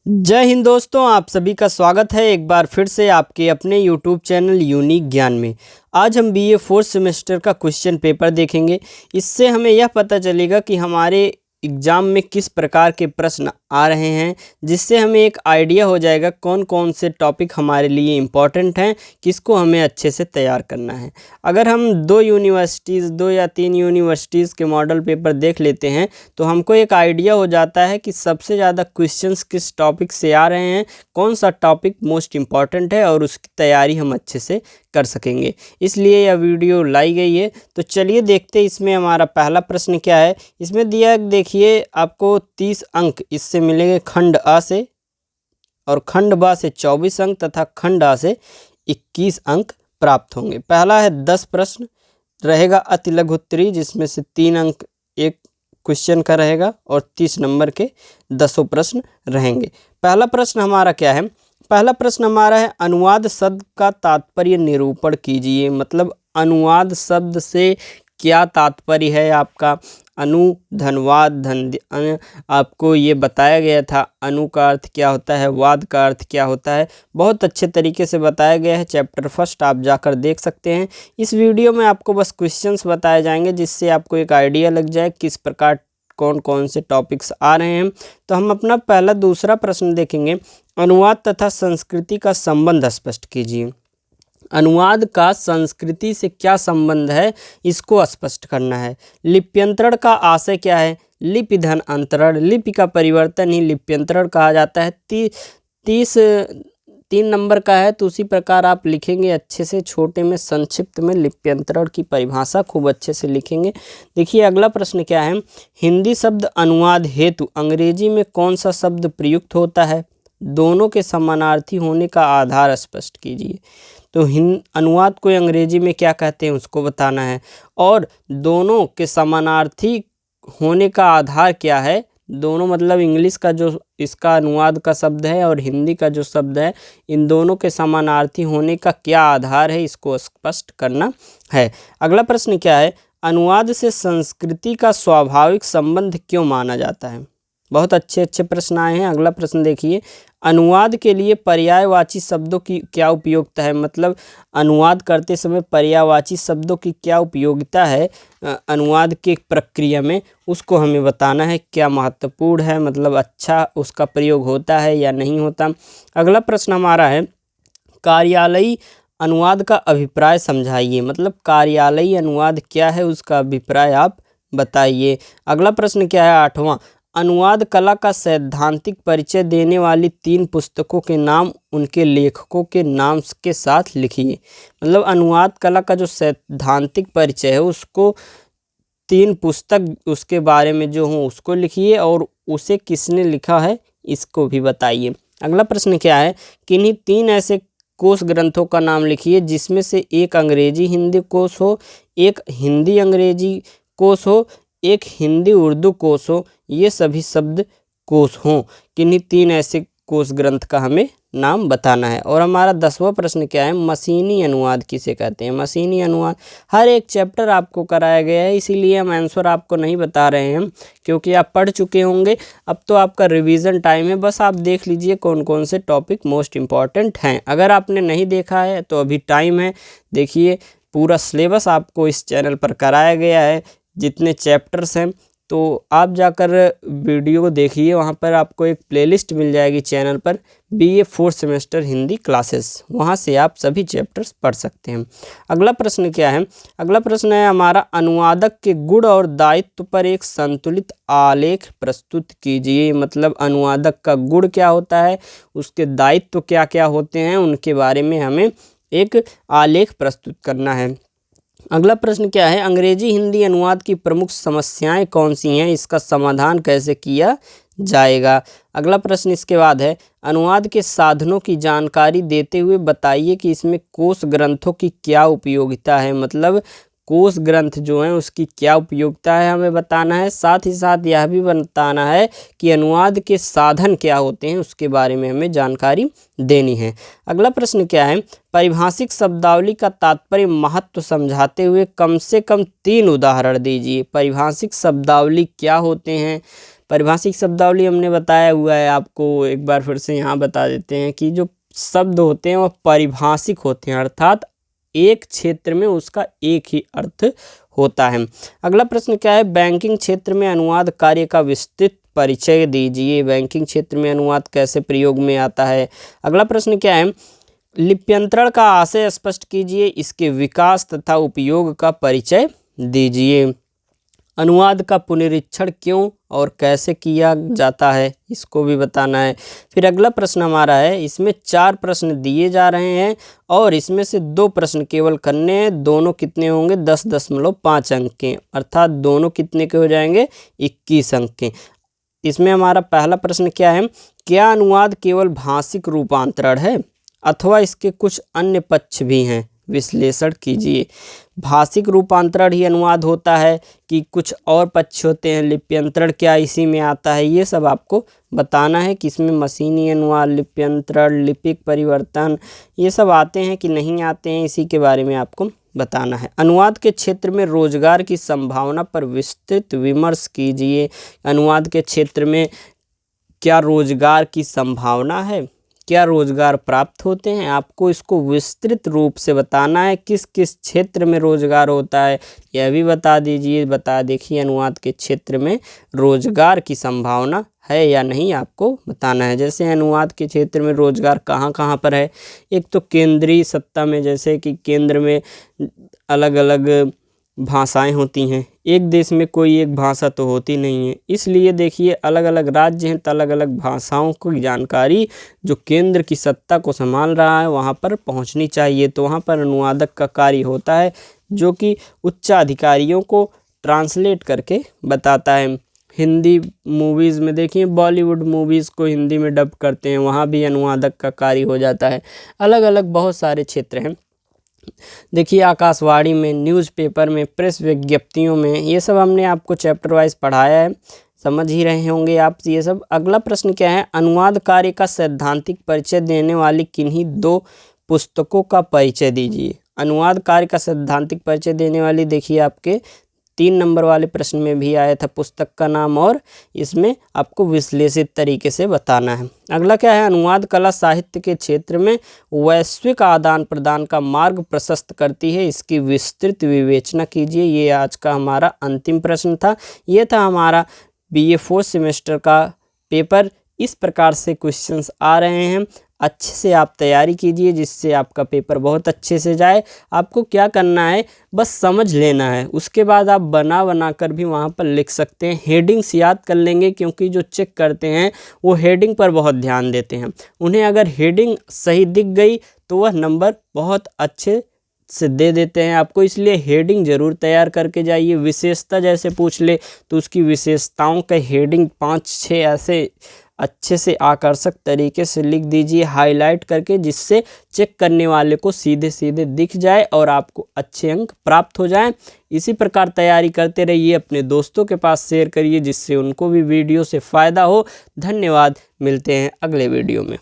जय हिंद दोस्तों, आप सभी का स्वागत है एक बार फिर से आपके अपने YouTube चैनल यूनिक ज्ञान में। आज हम बीए फोर्थ सेमेस्टर का क्वेश्चन पेपर देखेंगे। इससे हमें यह पता चलेगा कि हमारे एग्ज़ाम में किस प्रकार के प्रश्न आ रहे हैं, जिससे हमें एक आइडिया हो जाएगा कौन कौन से टॉपिक हमारे लिए इम्पॉर्टेंट हैं, किसको हमें अच्छे से तैयार करना है। अगर हम दो या तीन यूनिवर्सिटीज़ के मॉडल पेपर देख लेते हैं तो हमको एक आइडिया हो जाता है कि सबसे ज़्यादा क्वेश्चंस किस टॉपिक से आ रहे हैं, कौन सा टॉपिक मोस्ट इम्पॉर्टेंट है और उसकी तैयारी हम अच्छे से कर सकेंगे। इसलिए यह वीडियो लाई गई है। तो चलिए देखते हैं इसमें हमारा पहला प्रश्न क्या है। इसमें दिया देखिए आपको 30 अंक इससे मिलेंगे खंड अ से, और खंड ब से 24 अंक तथा खंड अ से 21 अंक प्राप्त होंगे। पहला है 10 प्रश्न रहेगा अति लघु उत्तरीय, जिसमें से 3 अंक एक क्वेश्चन का रहेगा और 30 नंबर के 10 प्रश्न रहेंगे। पहला प्रश्न हमारा क्या है? पहला प्रश्न हमारा है अनुवाद शब्द का तात्पर्य निरूपण कीजिए। मतलब अनुवाद शब्द से क्या तात्पर्य है आपका। अनु धन्यवाद आपको ये बताया गया था। अनु का अर्थ क्या होता है, वाद का अर्थ क्या होता है, बहुत अच्छे तरीके से बताया गया है। चैप्टर फर्स्ट आप जाकर देख सकते हैं। इस वीडियो में आपको बस क्वेश्चंस बताए जाएंगे, जिससे आपको एक आइडिया लग जाए किस प्रकार कौन कौन से टॉपिक्स आ रहे हैं। तो हम अपना पहला दूसरा प्रश्न देखेंगे। अनुवाद तथा संस्कृति का संबंध स्पष्ट कीजिए। अनुवाद का संस्कृति से क्या संबंध है, इसको स्पष्ट करना है। लिप्यंतरण का आशय क्या है? लिपि धन अंतरण, लिपि का परिवर्तन ही लिप्यंतरण कहा जाता है। 3 नंबर का है, तो उसी प्रकार आप लिखेंगे अच्छे से, छोटे में संक्षिप्त में लिप्यंतरण की परिभाषा खूब अच्छे से लिखेंगे। देखिए अगला प्रश्न क्या है। हिंदी शब्द अनुवाद हेतु अंग्रेजी में कौन सा शब्द प्रयुक्त होता है? दोनों के समानार्थी होने का आधार स्पष्ट कीजिए। तो अनुवाद को अंग्रेजी में क्या कहते हैं उसको बताना है, और दोनों के समानार्थी होने का आधार क्या है। दोनों मतलब इंग्लिश का जो इसका अनुवाद का शब्द है और हिंदी का जो शब्द है, इन दोनों के समानार्थी होने का क्या आधार है, इसको स्पष्ट करना है। अगला प्रश्न क्या है। अनुवाद से संस्कृति का स्वाभाविक संबंध क्यों माना जाता है? बहुत अच्छे अच्छे प्रश्न आए हैं। अगला प्रश्न देखिए। अनुवाद के लिए पर्यायवाची शब्दों की क्या उपयोगिता है? मतलब अनुवाद करते समय पर्यायवाची शब्दों की क्या उपयोगिता है अनुवाद के प्रक्रिया में, उसको हमें बताना है। क्या महत्वपूर्ण है, मतलब अच्छा उसका प्रयोग होता है या नहीं होता। अगला प्रश्न हमारा है कार्यालयी अनुवाद का अभिप्राय समझाइए। मतलब कार्यालयी अनुवाद क्या है, उसका अभिप्राय आप बताइए। अगला प्रश्न क्या है 8वां। अनुवाद कला का सैद्धांतिक परिचय देने वाली 3 पुस्तकों के नाम उनके लेखकों के नाम के साथ लिखिए। मतलब अनुवाद कला का जो सैद्धांतिक परिचय है, उसको 3 पुस्तक उसके बारे में जो हो उसको लिखिए, और उसे किसने लिखा है इसको भी बताइए। अगला प्रश्न क्या है। किन्हीं 3 ऐसे कोश ग्रंथों का नाम लिखिए जिसमें से एक अंग्रेजी हिंदी कोश हो, एक हिंदी अंग्रेजी कोश हो, एक हिंदी उर्दू कोश हो, ये सभी शब्द कोश हों। किन्हीं 3 ऐसे कोश ग्रंथ का हमें नाम बताना है। और हमारा 10वां प्रश्न क्या है। मशीनी अनुवाद किसे कहते हैं? मशीनी अनुवाद हर एक चैप्टर आपको कराया गया है, इसीलिए हम आंसर आपको नहीं बता रहे हैं, क्योंकि आप पढ़ चुके होंगे। अब तो आपका रिवीजन टाइम है, बस आप देख लीजिए कौन कौन से टॉपिक मोस्ट इम्पॉर्टेंट हैं। अगर आपने नहीं देखा है तो अभी टाइम है, देखिए पूरा सिलेबस आपको इस चैनल पर कराया गया है, जितने चैप्टर्स हैं। तो आप जाकर वीडियो को देखिए, वहाँ पर आपको एक प्लेलिस्ट मिल जाएगी चैनल पर, BA fourth semester Hindi classes, वहाँ से आप सभी चैप्टर्स पढ़ सकते हैं। अगला प्रश्न क्या है। अगला प्रश्न है हमारा अनुवादक के गुण और दायित्व पर एक संतुलित आलेख प्रस्तुत कीजिए। मतलब अनुवादक का गुण क्या होता है, उसके दायित्व क्या क्या होते हैं, उनके बारे में हमें एक आलेख प्रस्तुत करना है। अगला प्रश्न क्या है। अंग्रेजी हिंदी अनुवाद की प्रमुख समस्याएं कौन सी हैं, इसका समाधान कैसे किया जाएगा। अगला प्रश्न इसके बाद है। अनुवाद के साधनों की जानकारी देते हुए बताइए कि इसमें कोश ग्रंथों की क्या उपयोगिता है। मतलब कोश ग्रंथ जो हैं उसकी क्या उपयोगिता है हमें बताना है। साथ ही साथ यह भी बताना है कि अनुवाद के साधन क्या होते हैं, उसके बारे में हमें जानकारी देनी है। अगला प्रश्न क्या है। परिभाषिक शब्दावली का तात्पर्य महत्व समझाते हुए कम से कम 3 उदाहरण दीजिए। परिभाषिक शब्दावली क्या होते हैं, परिभाषिक शब्दावली हमने बताया हुआ है आपको, एक बार फिर से यहाँ बता देते हैं कि जो शब्द होते हैं वह परिभाषिक होते हैं, अर्थात एक क्षेत्र में उसका एक ही अर्थ होता है। अगला प्रश्न क्या है, बैंकिंग क्षेत्र में अनुवाद कार्य का विस्तृत परिचय दीजिए। बैंकिंग क्षेत्र में अनुवाद कैसे प्रयोग में आता है। अगला प्रश्न क्या है, लिप्यंतरण का आशय स्पष्ट कीजिए, इसके विकास तथा उपयोग का परिचय दीजिए। अनुवाद का पुनरीक्षण क्यों और कैसे किया जाता है, इसको भी बताना है। फिर अगला प्रश्न हमारा है, इसमें 4 प्रश्न दिए जा रहे हैं और इसमें से 2 प्रश्न केवल करने हैं। दोनों कितने होंगे, 10.5 अंक के, अर्थात दोनों कितने के हो जाएंगे, 21 अंक के। इसमें हमारा पहला प्रश्न क्या है, क्या अनुवाद केवल भाषिक रूपांतरण है अथवा इसके कुछ अन्य पक्ष भी हैं, विश्लेषण कीजिए। भाषिक रूपांतरण ही अनुवाद होता है कि कुछ और पक्ष होते हैं, लिप्यंतरण क्या इसी में आता है, ये सब आपको बताना है कि इसमें मशीनी अनुवाद, लिप्यंतरण, लिपिक परिवर्तन ये सब आते हैं कि नहीं आते हैं, इसी के बारे में आपको बताना है। अनुवाद के क्षेत्र में रोजगार की संभावना पर विस्तृत विमर्श कीजिए। अनुवाद के क्षेत्र में क्या रोजगार की संभावना है, क्या रोजगार प्राप्त होते हैं, आपको इसको विस्तृत रूप से बताना है। किस किस क्षेत्र में रोजगार होता है यह भी बता दीजिए। बता देखिए, अनुवाद के क्षेत्र में रोजगार की संभावना है या नहीं आपको बताना है। जैसे अनुवाद के क्षेत्र में रोजगार कहाँ कहाँ पर है, एक तो केंद्रीय सत्ता में, जैसे कि केंद्र में अलग अलग भाषाएं होती हैं, एक देश में कोई एक भाषा तो होती नहीं है, इसलिए देखिए अलग अलग राज्य हैं तो अलग अलग भाषाओं की जानकारी जो केंद्र की सत्ता को संभाल रहा है वहाँ पर पहुँचनी चाहिए। तो वहाँ पर अनुवादक का कार्य होता है जो कि उच्चाधिकारियों को ट्रांसलेट करके बताता है। हिंदी मूवीज़ में देखिए, बॉलीवुड मूवीज़ को हिंदी में डब करते हैं, वहाँ भी अनुवादक का कार्य हो जाता है। अलग अलग बहुत सारे क्षेत्र हैं, देखिए आकाशवाणी में, न्यूज़पेपर में, प्रेस विज्ञप्तियों में, ये सब हमने आपको चैप्टर वाइज पढ़ाया है, समझ ही रहे होंगे आप ये सब। अगला प्रश्न क्या है, अनुवाद कार्य का सैद्धांतिक परिचय देने वाली किन्हीं 2 पुस्तकों का परिचय दीजिए। अनुवाद कार्य का सैद्धांतिक परिचय देने वाली देखिए आपके 3 नंबर वाले प्रश्न में भी आया था पुस्तक का नाम, और इसमें आपको विश्लेषित तरीके से बताना है। अगला क्या है, अनुवाद कला साहित्य के क्षेत्र में वैश्विक आदान प्रदान का मार्ग प्रशस्त करती है, इसकी विस्तृत विवेचना कीजिए। ये आज का हमारा अंतिम प्रश्न था। ये था हमारा BA 4th सेमेस्टर का पेपर। इस प्रकार से क्वेश्चंस आ रहे हैं, अच्छे से आप तैयारी कीजिए जिससे आपका पेपर बहुत अच्छे से जाए। आपको क्या करना है, बस समझ लेना है, उसके बाद आप बना कर भी वहाँ पर लिख सकते हैं। हेडिंग्स याद कर लेंगे क्योंकि जो चेक करते हैं वो हेडिंग पर बहुत ध्यान देते हैं। उन्हें अगर हेडिंग सही दिख गई तो वह नंबर बहुत अच्छे से दे देते हैं आपको, इसलिए हेडिंग ज़रूर तैयार करके जाइए। विशेषता जैसे पूछ ले तो उसकी विशेषताओं के हेडिंग 5-6 ऐसे अच्छे से आकर्षक तरीके से लिख दीजिए हाईलाइट करके, जिससे चेक करने वाले को सीधे सीधे दिख जाए और आपको अच्छे अंक प्राप्त हो जाएं। इसी प्रकार तैयारी करते रहिए, अपने दोस्तों के पास शेयर करिए जिससे उनको भी वीडियो से फ़ायदा हो। धन्यवाद, मिलते हैं अगले वीडियो में।